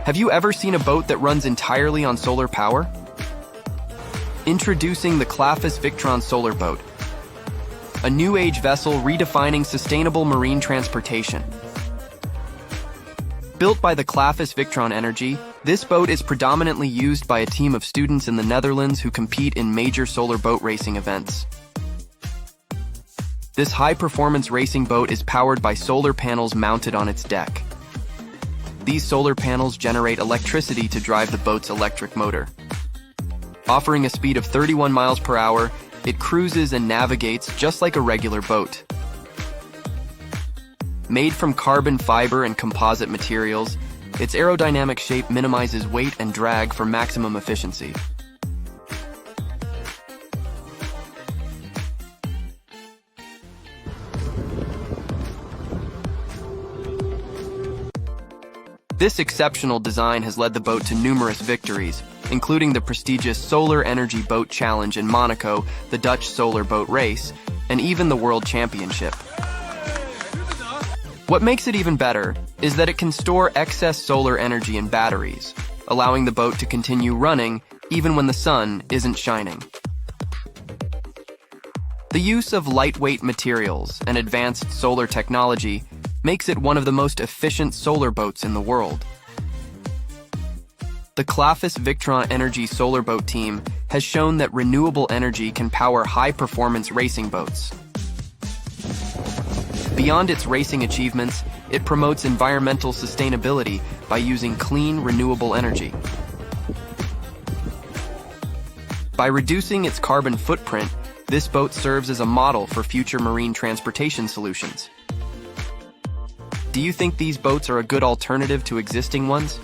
Have you ever seen a boat that runs entirely on solar power? Introducing the Claphus Victron Solar Boat, a new-age vessel redefining sustainable marine transportation. Built by the Claphus Victron Energy, this boat is predominantly used by a team of students in the Netherlands who compete in major solar boat racing events. This high-performance racing boat is powered by solar panels mounted on its deck. These solar panels generate electricity to drive the boat's electric motor. Offering a speed of 31 miles per hour, it cruises and navigates just like a regular boat. Made from carbon fiber and composite materials, its aerodynamic shape minimizes weight and drag for maximum efficiency. This exceptional design has led the boat to numerous victories, including the prestigious Solar Energy Boat Challenge in Monaco, the Dutch Solar Boat Race, and even the World Championship. What makes it even better is that it can store excess solar energy in batteries, allowing the boat to continue running even when the sun isn't shining. The use of lightweight materials and advanced solar technology makes it one of the most efficient solar boats in the world. The Claphus Victron Energy Solar Boat team has shown that renewable energy can power high-performance racing boats. Beyond its racing achievements, it promotes environmental sustainability by using clean, renewable energy. By reducing its carbon footprint, this boat serves as a model for future marine transportation solutions. Do you think these boats are a good alternative to existing ones?